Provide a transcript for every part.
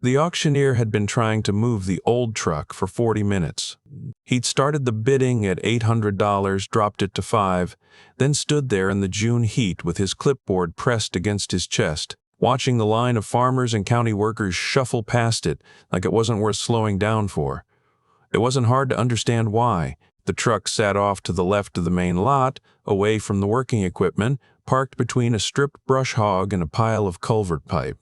The auctioneer had been trying to move the old truck for 40 minutes. He'd started the bidding at $800, dropped it to $5, then stood there in the June heat with his clipboard pressed against his chest, watching the line of farmers and county workers shuffle past it like it wasn't worth slowing down for. It wasn't hard to understand why. The truck sat off to the left of the main lot, away from the working equipment, parked between a stripped brush hog and a pile of culvert pipe.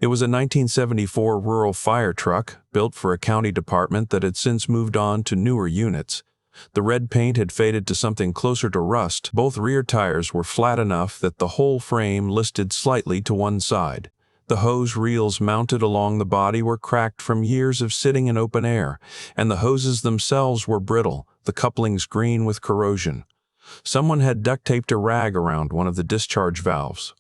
It was a 1974 rural fire truck, built for a county department that had since moved on to newer units. The red paint had faded to something closer to rust. Both rear tires were flat enough that the whole frame listed slightly to one side. The hose reels mounted along the body were cracked from years of sitting in open air, and the hoses themselves were brittle, the couplings green with corrosion. Someone had duct-taped a rag around one of the discharge valves.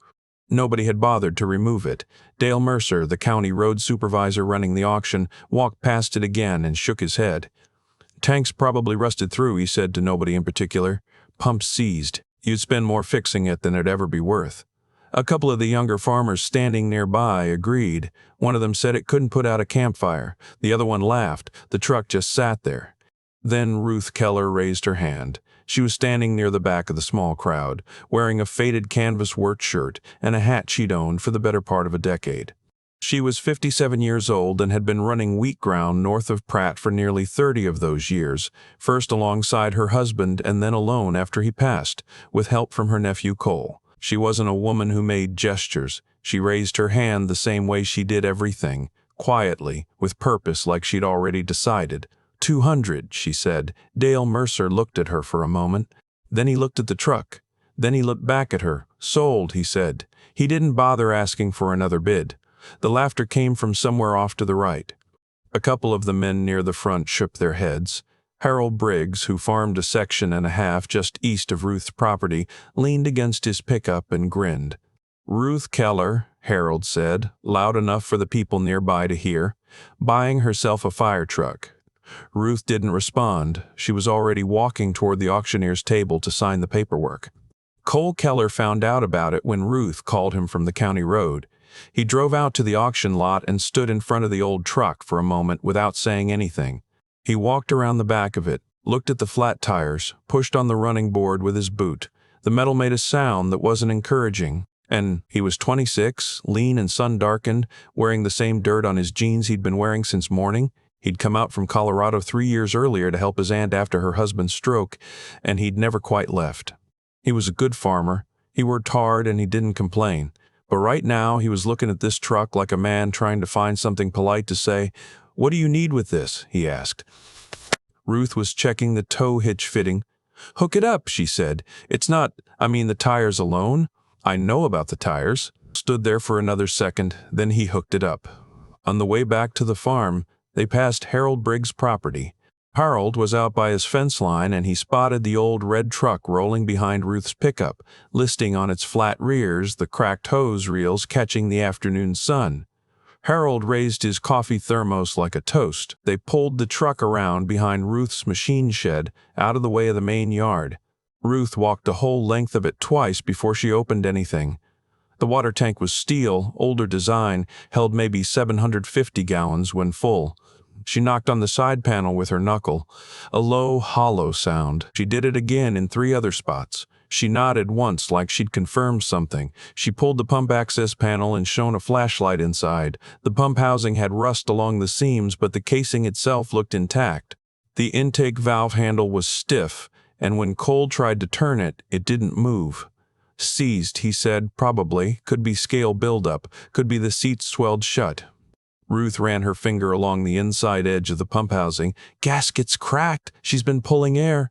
Nobody had bothered to remove it. Dale Mercer, the county road supervisor running the auction, walked past it again and shook his head. "Tank's probably rusted through," he said to nobody in particular. "Pumps seized. You'd spend more fixing it than it'd ever be worth." A couple of the younger farmers standing nearby agreed. One of them said it couldn't put out a campfire. The other one laughed. The truck just sat there. Then Ruth Keller raised her hand. She was standing near the back of the small crowd, wearing a faded canvas work shirt and a hat she'd owned for the better part of a decade. She was 57 years old and had been running wheat ground north of Pratt for nearly 30 of those years, first alongside her husband and then alone after he passed, with help from her nephew Cole. She wasn't a woman who made gestures. She raised her hand the same way she did everything, quietly, with purpose like she'd already decided. 200, she said. Dale Mercer looked at her for a moment. Then he looked at the truck. Then he looked back at her. "Sold," he said. He didn't bother asking for another bid. The laughter came from somewhere off to the right. A couple of the men near the front shook their heads. Harold Briggs, who farmed a section and a half just east of Ruth's property, leaned against his pickup and grinned. "Ruth Keller," Harold said, loud enough for the people nearby to hear, "buying herself a fire truck." Ruth didn't respond. She was already walking toward the auctioneer's table to sign the paperwork. Cole Keller found out about it when Ruth called him from the county road. He drove out to the auction lot and stood in front of the old truck for a moment without saying anything. He walked around the back of it, looked at the flat tires, pushed on the running board with his boot. The metal made a sound that wasn't encouraging. And he was 26, lean and sun-darkened, wearing the same dirt on his jeans he'd been wearing since morning. He'd come out from Colorado 3 years earlier to help his aunt after her husband's stroke, and he'd never quite left. He was a good farmer. He worked hard and he didn't complain. But right now he was looking at this truck like a man trying to find something polite to say. "What do you need with this?" he asked. Ruth was checking the tow hitch fitting. "Hook it up," she said. "It's not, the tires alone." "I know about the tires." Stood there for another second, then he hooked it up. On the way back to the farm, they passed Harold Briggs' property. Harold was out by his fence line and he spotted the old red truck rolling behind Ruth's pickup, listing on its flat rears the cracked hose reels catching the afternoon sun. Harold raised his coffee thermos like a toast. They pulled the truck around behind Ruth's machine shed, out of the way of the main yard. Ruth walked the whole length of it twice before she opened anything. The water tank was steel, older design, held maybe 750 gallons when full. She knocked on the side panel with her knuckle. A low, hollow sound. She did it again in 3 other spots. She nodded once like she'd confirmed something. She pulled the pump access panel and shone a flashlight inside. The pump housing had rust along the seams, but the casing itself looked intact. The intake valve handle was stiff, and when Cole tried to turn it, it didn't move. "Seized," he said, "probably. Could be scale buildup. Could be the seats swelled shut." Ruth ran her finger along the inside edge of the pump housing. "Gasket's cracked. She's been pulling air."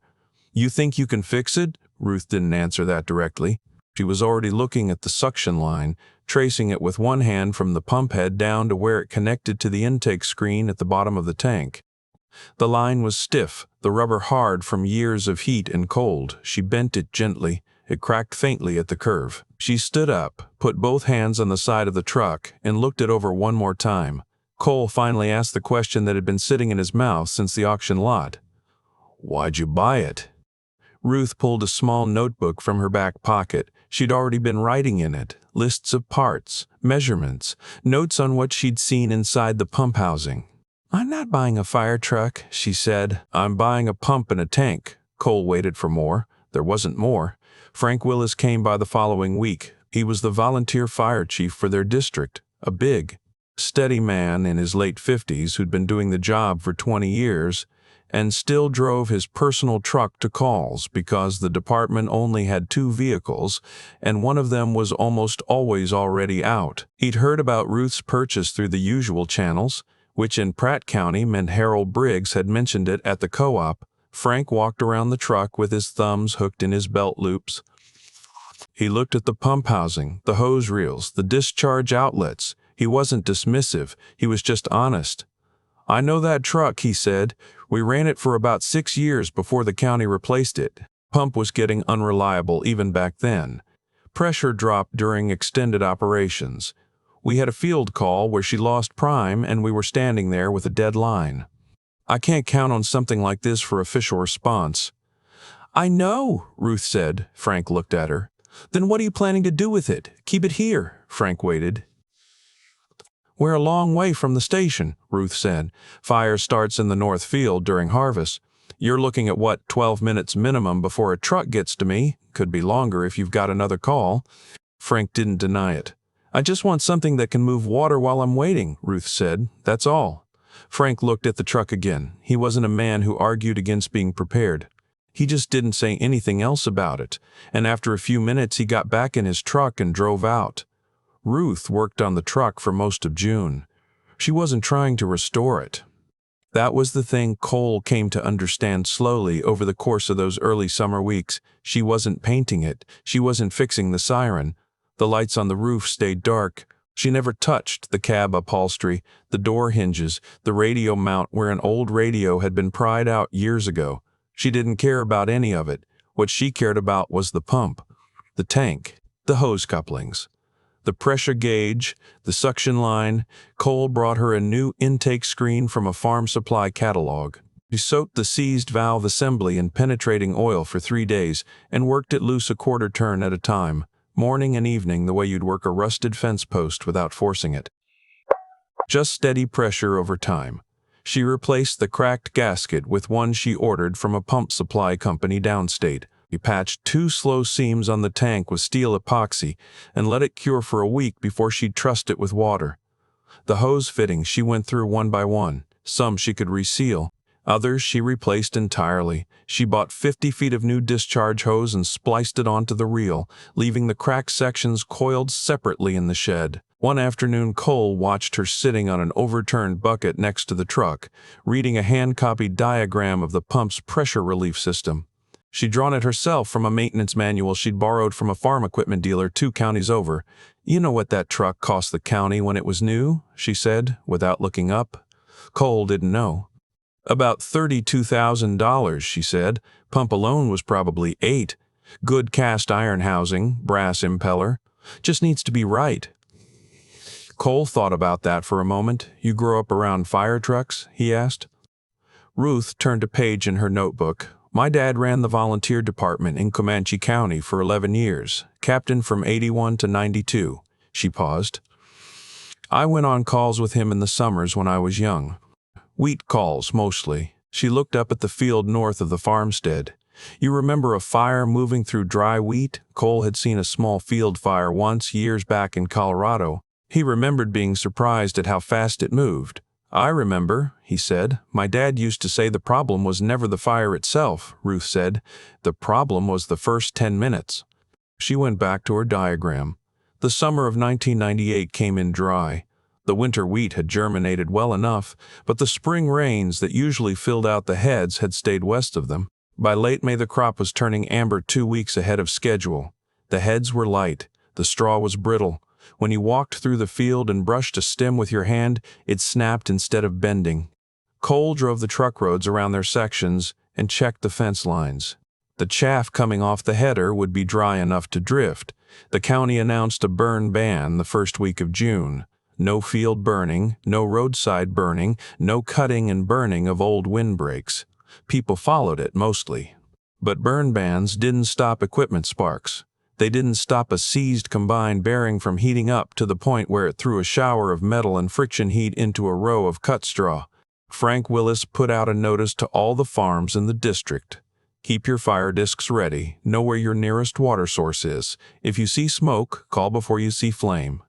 "You think you can fix it?" Ruth didn't answer that directly. She was already looking at the suction line, tracing it with one hand from the pump head down to where it connected to the intake screen at the bottom of the tank. The line was stiff, the rubber hard from years of heat and cold. She bent it gently. It cracked faintly at the curve. She stood up, put both hands on the side of the truck, and looked it over one more time. Cole finally asked the question that had been sitting in his mouth since the auction lot. "Why'd you buy it?" Ruth pulled a small notebook from her back pocket. She'd already been writing in it, lists of parts, measurements, notes on what she'd seen inside the pump housing. "I'm not buying a fire truck," she said. "I'm buying a pump and a tank." Cole waited for more. There wasn't more. Frank Willis came by the following week. He was the volunteer fire chief for their district, a big, steady man in his late 50s who'd been doing the job for 20 years and still drove his personal truck to calls because the department only had 2 vehicles and one of them was almost always already out. He'd heard about Ruth's purchase through the usual channels, which in Pratt County meant Harold Briggs had mentioned it at the co-op. Frank walked around the truck with his thumbs hooked in his belt loops. He looked at the pump housing, the hose reels, the discharge outlets. He wasn't dismissive, he was just honest. "I know that truck," he said. "We ran it for about 6 years before the county replaced it." Pump was getting unreliable even back then. Pressure dropped during extended operations. We had a field call where she lost prime and we were standing there with a dead line. "I can't count on something like this for official response." "I know," Ruth said. Frank looked at her. "Then what are you planning to do with it? Keep it here?" Frank waited. "We're a long way from the station," Ruth said. "Fire starts in the north field during harvest. You're looking at 12 minutes minimum before a truck gets to me. Could be longer if you've got another call." Frank didn't deny it. "I just want something that can move water while I'm waiting," Ruth said. "That's all." Frank looked at the truck again. He wasn't a man who argued against being prepared. He just didn't say anything else about it, and after a few minutes he got back in his truck and drove out. Ruth worked on the truck for most of June. She wasn't trying to restore it. That was the thing Cole came to understand slowly over the course of those early summer weeks. She wasn't painting it. She wasn't fixing the siren. The lights on the roof stayed dark. She never touched the cab upholstery, the door hinges, the radio mount where an old radio had been pried out years ago. She didn't care about any of it. What she cared about was the pump, the tank, the hose couplings, the pressure gauge, the suction line. Cole brought her a new intake screen from a farm supply catalog. She soaked the seized valve assembly in penetrating oil for 3 days and worked it loose a quarter turn at a time, morning and evening, the way you'd work a rusted fence post without forcing it. Just steady pressure over time. She replaced the cracked gasket with one she ordered from a pump supply company downstate. He patched 2 slow seams on the tank with steel epoxy and let it cure for a week before she'd trust it with water. The hose fittings she went through one by one. Some she could reseal. Others she replaced entirely. She bought 50 feet of new discharge hose and spliced it onto the reel, leaving the cracked sections coiled separately in the shed. One afternoon, Cole watched her sitting on an overturned bucket next to the truck, reading a hand-copied diagram of the pump's pressure relief system. She'd drawn it herself from a maintenance manual she'd borrowed from a farm equipment dealer 2 counties over. "You know what that truck cost the county when it was new?" she said, without looking up. Cole didn't know. "About $32,000, she said. "Pump alone was probably $8. Good cast iron housing, brass impeller. Just needs to be right." Cole thought about that for a moment. "You grew up around fire trucks?" he asked. Ruth turned a page in her notebook. "My dad ran the volunteer department in Comanche County for 11 years, captain from 81 to 92. She paused. "I went on calls with him in the summers when I was young. Wheat calls, mostly." She looked up at the field north of the farmstead. "You remember a fire moving through dry wheat?" Cole had seen a small field fire once, years back in Colorado. He remembered being surprised at how fast it moved. "I remember," he said. "My dad used to say the problem was never the fire itself," Ruth said. "The problem was the first 10 minutes. She went back to her diagram. The summer of 1998 came in dry. The winter wheat had germinated well enough, but the spring rains that usually filled out the heads had stayed west of them. By late May, the crop was turning amber 2 weeks ahead of schedule. The heads were light. The straw was brittle. When you walked through the field and brushed a stem with your hand, it snapped instead of bending. Cole drove the truck roads around their sections and checked the fence lines. The chaff coming off the header would be dry enough to drift. The county announced a burn ban the first week of June. No field burning, no roadside burning, no cutting and burning of old windbreaks. People followed it, mostly. But burn bans didn't stop equipment sparks. They didn't stop a seized combine bearing from heating up to the point where it threw a shower of metal and friction heat into a row of cut straw. Frank Willis put out a notice to all the farms in the district. Keep your fire discs ready. Know where your nearest water source is. If you see smoke, call before you see flame.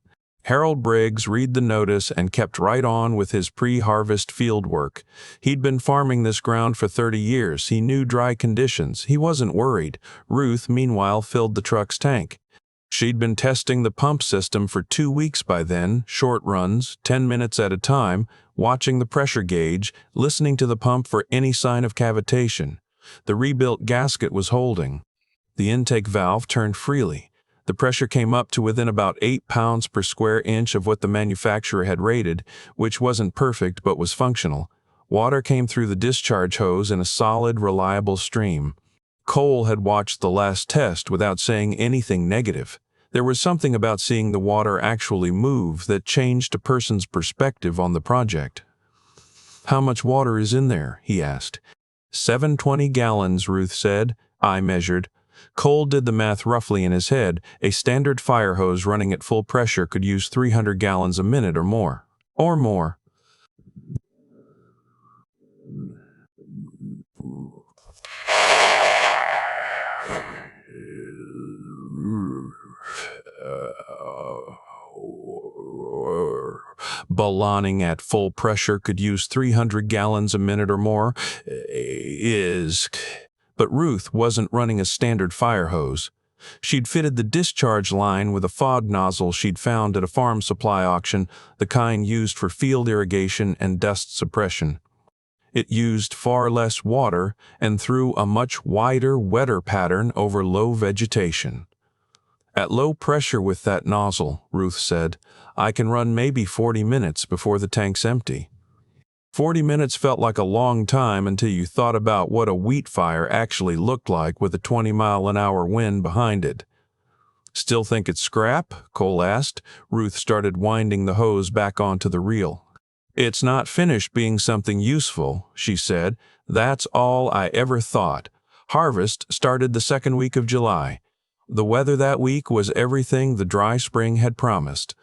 Harold Briggs read the notice and kept right on with his pre-harvest field work. He'd been farming this ground for 30 years. He knew dry conditions. He wasn't worried. Ruth, meanwhile, filled the truck's tank. She'd been testing the pump system for 2 weeks by then, short runs, 10 minutes at a time, watching the pressure gauge, listening to the pump for any sign of cavitation. The rebuilt gasket was holding. The intake valve turned freely. The pressure came up to within about 8 pounds per square inch of what the manufacturer had rated, which wasn't perfect but was functional. Water came through the discharge hose in a solid, reliable stream. Cole had watched the last test without saying anything negative. There was something about seeing the water actually move that changed a person's perspective on the project. "How much water is in there?" he asked. 720 gallons, Ruth said. I measured. Cole did the math roughly in his head. A standard fire hose running at full pressure could use 300 gallons a minute or more. Or more. Ballooning at full pressure could use 300 gallons a minute or more. But Ruth wasn't running a standard fire hose. She'd fitted the discharge line with a fog nozzle she'd found at a farm supply auction, the kind used for field irrigation and dust suppression. It used far less water and threw a much wider, wetter pattern over low vegetation. "At low pressure with that nozzle," Ruth said, "I can run maybe 40 minutes before the tank's empty." 40 minutes felt like a long time until you thought about what a wheat fire actually looked like with a 20-mile-an-hour wind behind it. "Still think it's scrap?" Cole asked. Ruth started winding the hose back onto the reel. "It's not finished being something useful," she said. "That's all I ever thought." Harvest started the second week of July. The weather that week was everything the dry spring had promised.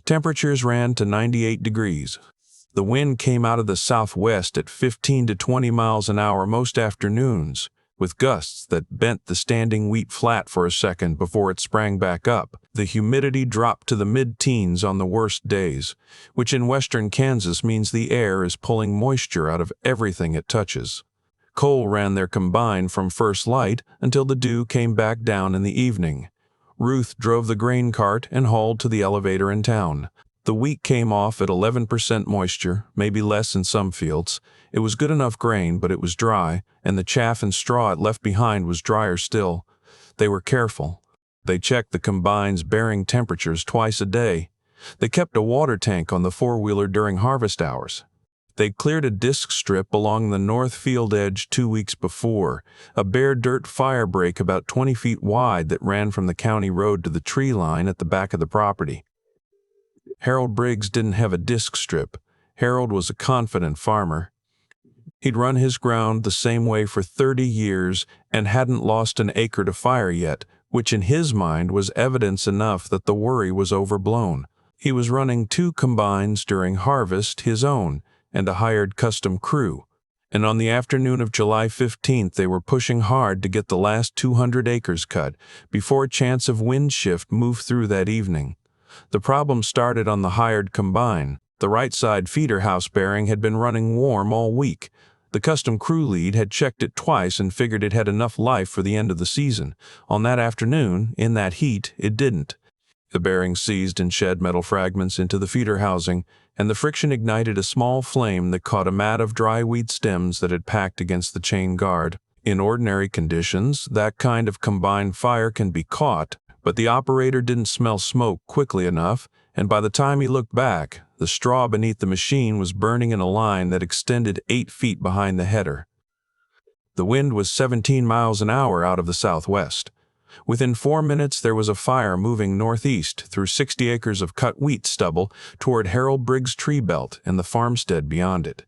Temperatures ran to 98 degrees. The wind came out of the southwest at 15 to 20 miles an hour most afternoons, with gusts that bent the standing wheat flat for a second before it sprang back up. The humidity dropped to the mid-teens on the worst days, which in western Kansas means the air is pulling moisture out of everything it touches. Cole ran their combine from first light until the dew came back down in the evening. Ruth drove the grain cart and hauled to the elevator in town. The wheat came off at 11% moisture, maybe less in some fields. It was good enough grain, but it was dry, and the chaff and straw it left behind was drier still. They were careful. They checked the combine's bearing temperatures twice a day. They kept a water tank on the four-wheeler during harvest hours. They'd cleared a disc strip along the north field edge 2 weeks before, a bare dirt fire break about 20 feet wide that ran from the county road to the tree line at the back of the property. Harold Briggs didn't have a disc strip. Harold was a confident farmer. He'd run his ground the same way for 30 years and hadn't lost an acre to fire yet, which in his mind was evidence enough that the worry was overblown. He was running 2 combines during harvest, his own, and a hired custom crew. And on the afternoon of July 15th, they were pushing hard to get the last 200 acres cut before a chance of wind shift moved through that evening. The problem started on the hired combine. The right side feeder house bearing had been running warm all week. The custom crew lead had checked it twice and figured it had enough life for the end of the season. On that afternoon, in that heat, it didn't. The bearing seized and shed metal fragments into the feeder housing, and the friction ignited a small flame that caught a mat of dry weed stems that had packed against the chain guard. In ordinary conditions, that kind of combined fire can be caught, but the operator didn't smell smoke quickly enough, and by the time he looked back, the straw beneath the machine was burning in a line that extended 8 feet behind the header. The wind was 17 miles an hour out of the southwest. Within 4 minutes, there was a fire moving northeast through 60 acres of cut wheat stubble toward Harold Briggs' tree belt and the farmstead beyond it.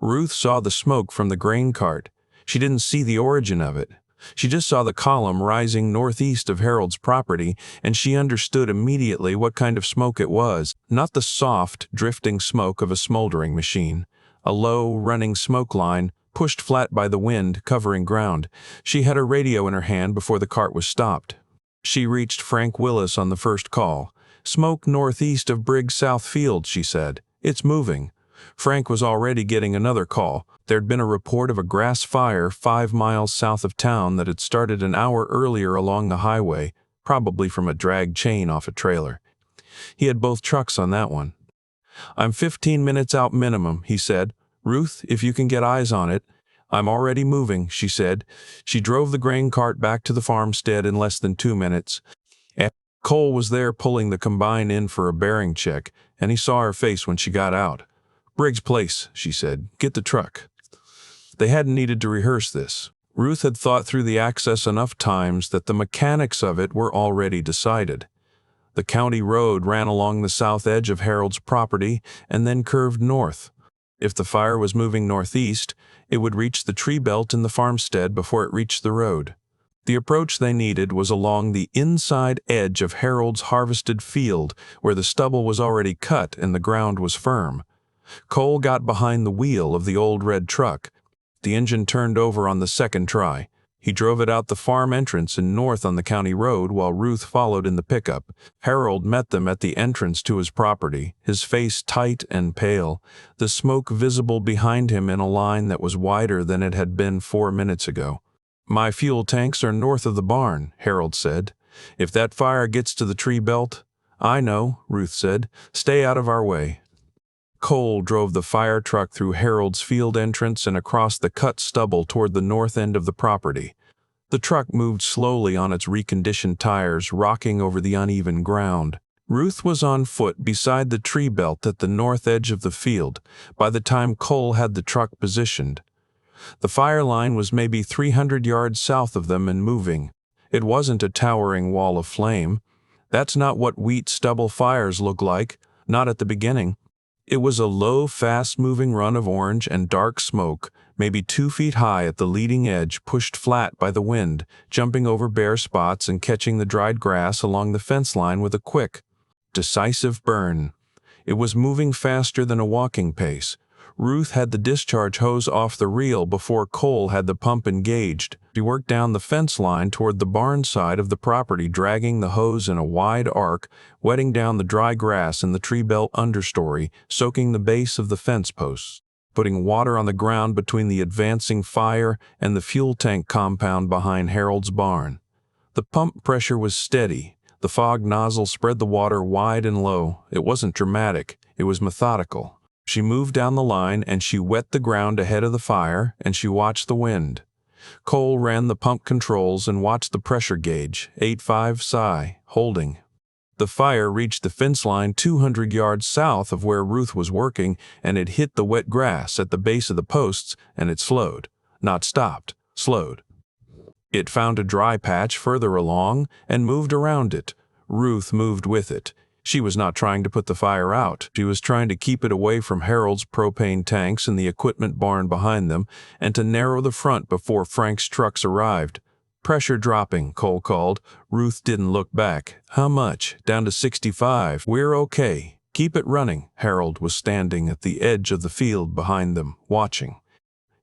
Ruth saw the smoke from the grain cart. She didn't see the origin of it. She just saw the column rising northeast of Harold's property, and she understood immediately what kind of smoke it was. Not the soft, drifting smoke of a smoldering machine. A low, running smoke line, pushed flat by the wind, covering ground. She had a radio in her hand before the cart was stopped. She reached Frank Willis on the first call. "Smoke northeast of Briggs South Field," she said. "It's moving." Frank was already getting another call. There'd been a report of a grass fire 5 miles south of town that had started an hour earlier along the highway, probably from a drag chain off a trailer. He had both trucks on that one. "I'm 15 minutes out minimum," he said. "Ruth, if you can get eyes on it." "I'm already moving," she said. She drove the grain cart back to the farmstead in less than 2 minutes. Cole was there pulling the combine in for a bearing check, and he saw her face when she got out. "Briggs Place," she said. "Get the truck." They hadn't needed to rehearse this. Ruth had thought through the access enough times that the mechanics of it were already decided. The county road ran along the south edge of Harold's property and then curved north. If the fire was moving northeast, it would reach the tree belt in the farmstead before it reached the road. The approach they needed was along the inside edge of Harold's harvested field, where the stubble was already cut and the ground was firm. Cole got behind the wheel of the old red truck. The engine turned over on the second try. He drove it out the farm entrance and north on the county road while Ruth followed in the pickup. Harold met them at the entrance to his property, his face tight and pale, the smoke visible behind him in a line that was wider than it had been 4 minutes ago. "My fuel tanks are north of the barn," Harold said. "If that fire gets to the tree belt—" "I know," Ruth said. "Stay out of our way." Cole drove the fire truck through Harold's field entrance and across the cut stubble toward the north end of the property. The truck moved slowly on its reconditioned tires, rocking over the uneven ground. Ruth was on foot beside the tree belt at the north edge of the field by the time Cole had the truck positioned. The fire line was maybe 300 yards south of them and moving. It wasn't a towering wall of flame. That's not what wheat stubble fires look like, not at the beginning. It was a low, fast-moving run of orange and dark smoke, maybe 2 feet high at the leading edge, pushed flat by the wind, jumping over bare spots and catching the dried grass along the fence line with a quick, decisive burn. It was moving faster than a walking pace. Ruth had the discharge hose off the reel before Cole had the pump engaged. She worked down the fence line toward the barn side of the property, dragging the hose in a wide arc, wetting down the dry grass in the tree belt understory, soaking the base of the fence posts, putting water on the ground between the advancing fire and the fuel tank compound behind Harold's barn. The pump pressure was steady. The fog nozzle spread the water wide and low. It wasn't dramatic. It was methodical. She moved down the line and she wet the ground ahead of the fire and she watched the wind. Cole ran the pump controls and watched the pressure gauge, 8.5 psi, holding. The fire reached the fence line 200 yards south of where Ruth was working, and it hit the wet grass at the base of the posts, and it slowed. Not stopped, slowed. It found a dry patch further along and moved around it. Ruth moved with it. She was not trying to put the fire out. She was trying to keep it away from Harold's propane tanks and the equipment barn behind them, and to narrow the front before Frank's trucks arrived. "Pressure dropping," Cole called. Ruth didn't look back. "How much?" "Down to 65. We're okay. Keep it running." Harold was standing at the edge of the field behind them, watching.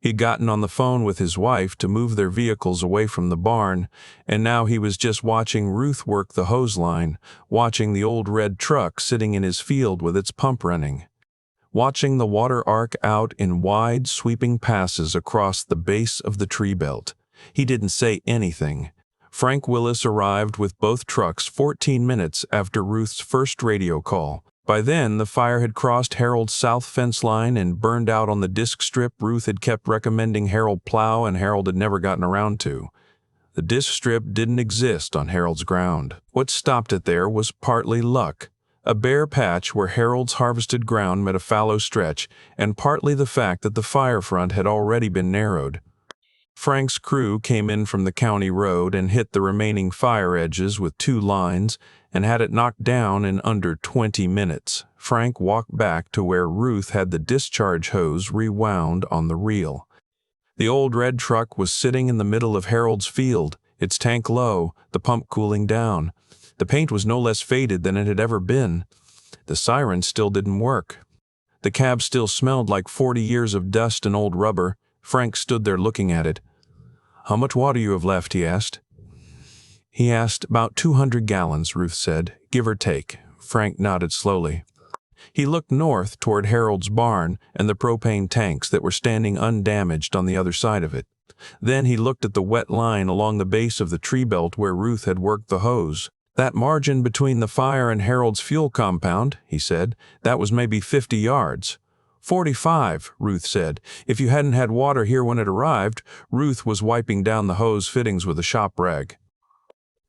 He'd gotten on the phone with his wife to move their vehicles away from the barn, and now he was just watching Ruth work the hose line, watching the old red truck sitting in his field with its pump running, watching the water arc out in wide, sweeping passes across the base of the tree belt. He didn't say anything. Frank Willis arrived with both trucks 14 minutes after Ruth's first radio call. By then, the fire had crossed Harold's south fence line and burned out on the disc strip Ruth had kept recommending Harold plow and Harold had never gotten around to. The disc strip didn't exist on Harold's ground. What stopped it there was partly luck, a bare patch where Harold's harvested ground met a fallow stretch, and partly the fact that the fire front had already been narrowed. Frank's crew came in from the county road and hit the remaining fire edges with 2 lines and had it knocked down in under 20 minutes. Frank walked back to where Ruth had the discharge hose rewound on the reel. The old red truck was sitting in the middle of Harold's field, its tank low, the pump cooling down. The paint was no less faded than it had ever been. The siren still didn't work. The cab still smelled like 40 years of dust and old rubber. Frank stood there looking at it. "How much water you have left?" he asked. "About 200 gallons, Ruth said, give or take." Frank nodded slowly. He looked north toward Harold's barn and the propane tanks that were standing undamaged on the other side of it. Then he looked at the wet line along the base of the tree belt where Ruth had worked the hose. "That margin between the fire and Harold's fuel compound," he said, "that was maybe 50 yards. 45, Ruth said. "If you hadn't had water here when it arrived." Ruth was wiping down the hose fittings with a shop rag.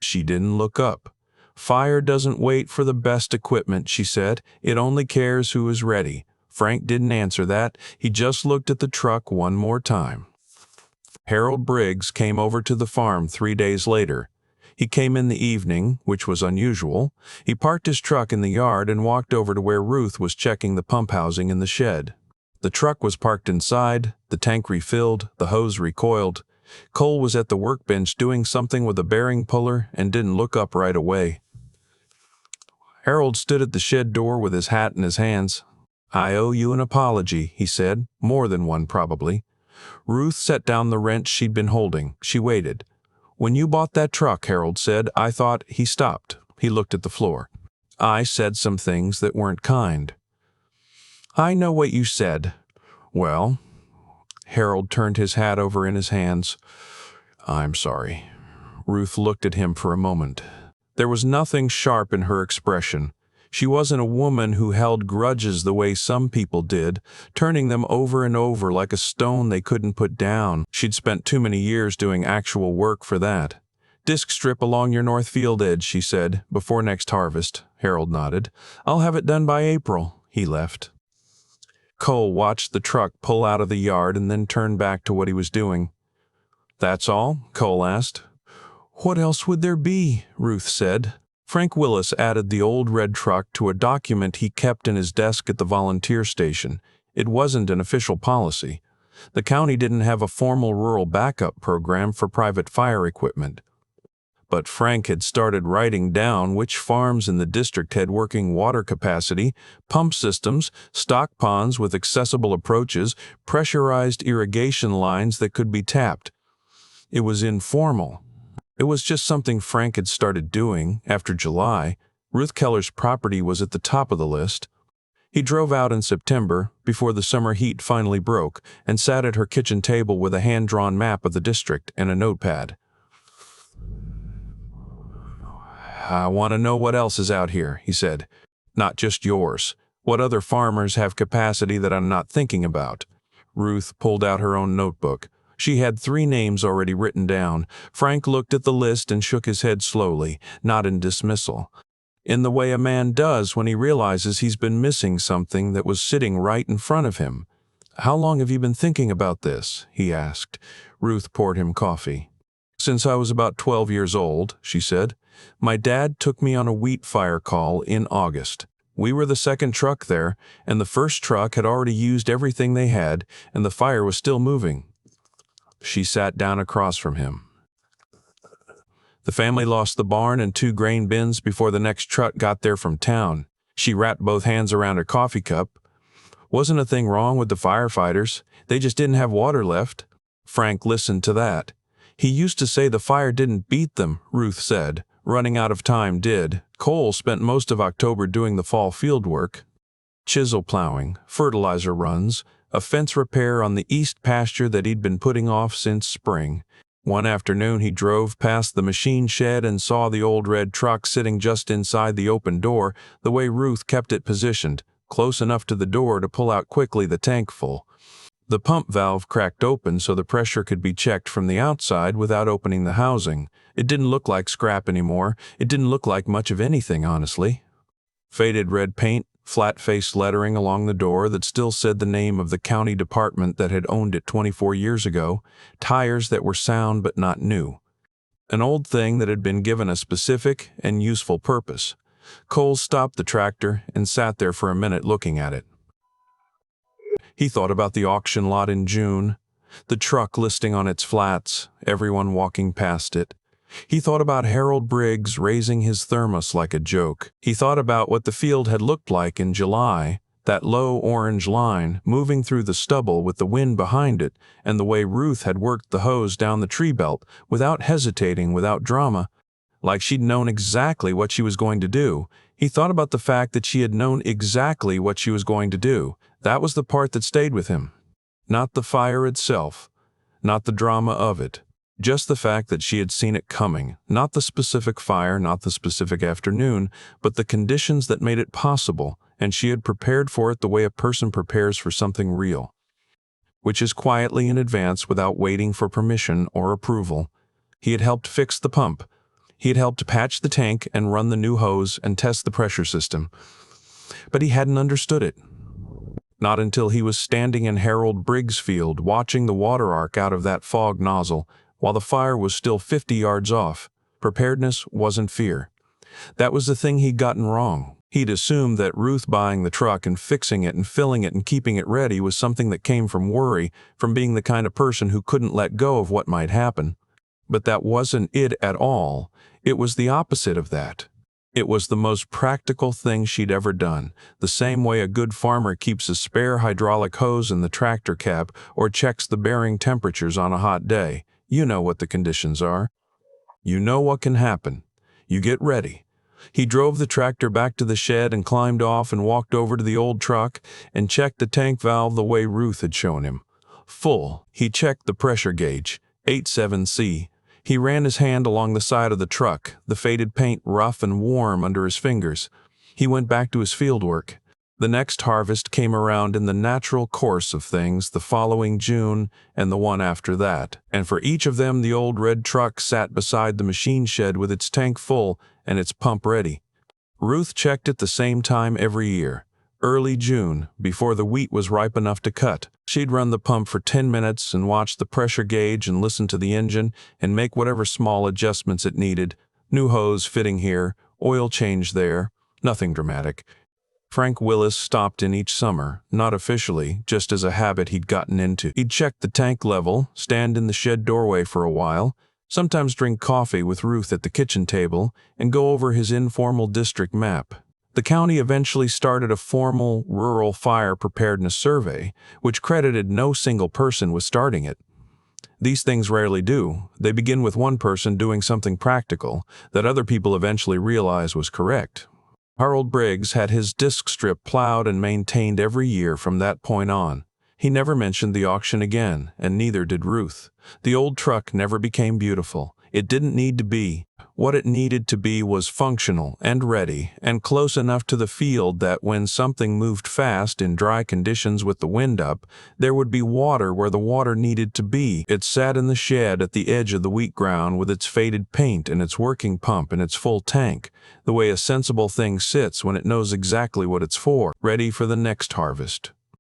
She didn't look up. "Fire doesn't wait for the best equipment," she said. "It only cares who is ready." Frank didn't answer that. He just looked at the truck one more time. Harold Briggs came over to the farm 3 days later. He came in the evening, which was unusual. He parked his truck in the yard and walked over to where Ruth was checking the pump housing in the shed. The truck was parked inside, the tank refilled, the hose recoiled. Cole was at the workbench doing something with a bearing puller and didn't look up right away. Harold stood at the shed door with his hat in his hands. "I owe you an apology," he said, "more than one probably." Ruth set down the wrench she'd been holding. She waited. "When you bought that truck," Harold said, "I thought—" He stopped. He looked at the floor. "I said some things that weren't kind." "I know what you said." "Well," Harold turned his hat over in his hands. "I'm sorry." Ruth looked at him for a moment. There was nothing sharp in her expression. She wasn't a woman who held grudges the way some people did, turning them over and over like a stone they couldn't put down. She'd spent too many years doing actual work for that. "Disc strip along your north field edge," she said, "before next harvest." Harold nodded. "I'll have it done by April." He left. Cole watched the truck pull out of the yard and then turned back to what he was doing. "That's all?" Cole asked. "What else would there be?" Ruth said. Frank Willis added the old red truck to a document he kept in his desk at the volunteer station. It wasn't an official policy. The county didn't have a formal rural backup program for private fire equipment. But Frank had started writing down which farms in the district had working water capacity, pump systems, stock ponds with accessible approaches, pressurized irrigation lines that could be tapped. It was informal. It was just something Frank had started doing after July. Ruth Keller's property was at the top of the list. He drove out in September, before the summer heat finally broke, and sat at her kitchen table with a hand-drawn map of the district and a notepad. "I want to know what else is out here," he said. "Not just yours. What other farmers have capacity that I'm not thinking about?" Ruth pulled out her own notebook. She had 3 names already written down. Frank looked at the list and shook his head slowly, not in dismissal. In the way a man does when he realizes he's been missing something that was sitting right in front of him. "How long have you been thinking about this?" he asked. Ruth poured him coffee. "Since I was about 12 years old," she said. "My dad took me on a wheat fire call in August. We were the second truck there, and the first truck had already used everything they had, and the fire was still moving." She sat down across from him. "The family lost the barn and 2 grain bins before the next truck got there from town." She wrapped both hands around her coffee cup. "Wasn't a thing wrong with the firefighters. They just didn't have water left." Frank listened to that. "He used to say the fire didn't beat them," Ruth said. "Running out of time did. Cole spent most of October doing the fall field work. Chisel plowing, fertilizer runs, a fence repair on the east pasture that he'd been putting off since spring. One afternoon he drove past the machine shed and saw the old red truck sitting just inside the open door, the way Ruth kept it positioned, close enough to the door to pull out quickly the tank full. The pump valve cracked open so the pressure could be checked from the outside without opening the housing. It didn't look like scrap anymore. It didn't look like much of anything, honestly. Faded red paint, flat-faced lettering along the door that still said the name of the county department that had owned it 24 years ago, tires that were sound but not new. An old thing that had been given a specific and useful purpose. Cole stopped the tractor and sat there for a minute looking at it. He thought about the auction lot in June. The truck listing on its flats, everyone walking past it. He thought about Harold Briggs raising his thermos like a joke. He thought about what the field had looked like in July, that low orange line moving through the stubble with the wind behind it, and the way Ruth had worked the hose down the tree belt, without hesitating, without drama, like she'd known exactly what she was going to do. He thought about the fact that she had known exactly what she was going to do. That was the part that stayed with him. Not the fire itself, not the drama of it. Just the fact that she had seen it coming, not the specific fire, not the specific afternoon, but the conditions that made it possible, and she had prepared for it the way a person prepares for something real, which is quietly in advance without waiting for permission or approval. He had helped fix the pump. He had helped patch the tank and run the new hose and test the pressure system. But he hadn't understood it. Not until he was standing in Harold Briggs' field watching the water arc out of that fog nozzle, while the fire was still 50 yards off. Preparedness wasn't fear. That was the thing he'd gotten wrong. He'd assumed that Ruth buying the truck and fixing it and filling it and keeping it ready was something that came from worry, from being the kind of person who couldn't let go of what might happen. But that wasn't it at all. It was the opposite of that. It was the most practical thing she'd ever done, the same way a good farmer keeps a spare hydraulic hose in the tractor cab or checks the bearing temperatures on a hot day. You know what the conditions are. You know what can happen. You get ready. He drove the tractor back to the shed and climbed off and walked over to the old truck and checked the tank valve the way Ruth had shown him. Full. He checked the pressure gauge, 87C. He ran his hand along the side of the truck, the faded paint rough and warm under his fingers. He went back to his fieldwork. The next harvest came around in the natural course of things the following June and the one after that, and for each of them the old red truck sat beside the machine shed with its tank full and its pump ready. Ruth checked it the same time every year, early June, before the wheat was ripe enough to cut. She'd run the pump for 10 minutes and watch the pressure gauge and listen to the engine and make whatever small adjustments it needed. New hose fitting here, oil change there, nothing dramatic. Frank Willis stopped in each summer, not officially, just as a habit he'd gotten into. He'd check the tank level, stand in the shed doorway for a while, sometimes drink coffee with Ruth at the kitchen table, and go over his informal district map. The county eventually started a formal rural fire preparedness survey, which credited no single person with starting it. These things rarely do. They begin with one person doing something practical that other people eventually realize was correct. Harold Briggs had his disc strip plowed and maintained every year from that point on. He never mentioned the auction again, and neither did Ruth. The old truck never became beautiful. It didn't need to be. What it needed to be was functional and ready and close enough to the field that when something moved fast in dry conditions with the wind up, there would be water where the water needed to be. It sat in the shed at the edge of the wheat ground with its faded paint and its working pump and its full tank, the way a sensible thing sits when it knows exactly what it's for, ready for the next harvest.